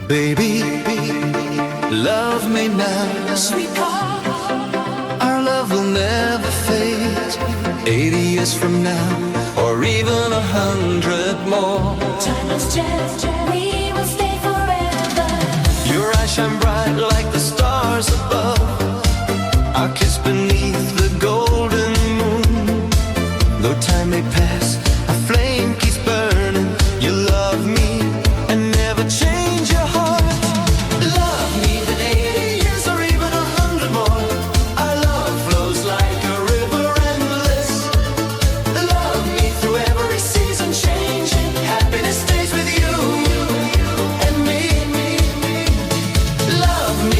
Baby, love me now. Sweetheart, Our love will never fade. 80 years from now, or even 100 more. time has changed, we will stay forever. Your eyes shine bright like the stars above. Our kiss beneath the golden moon. Though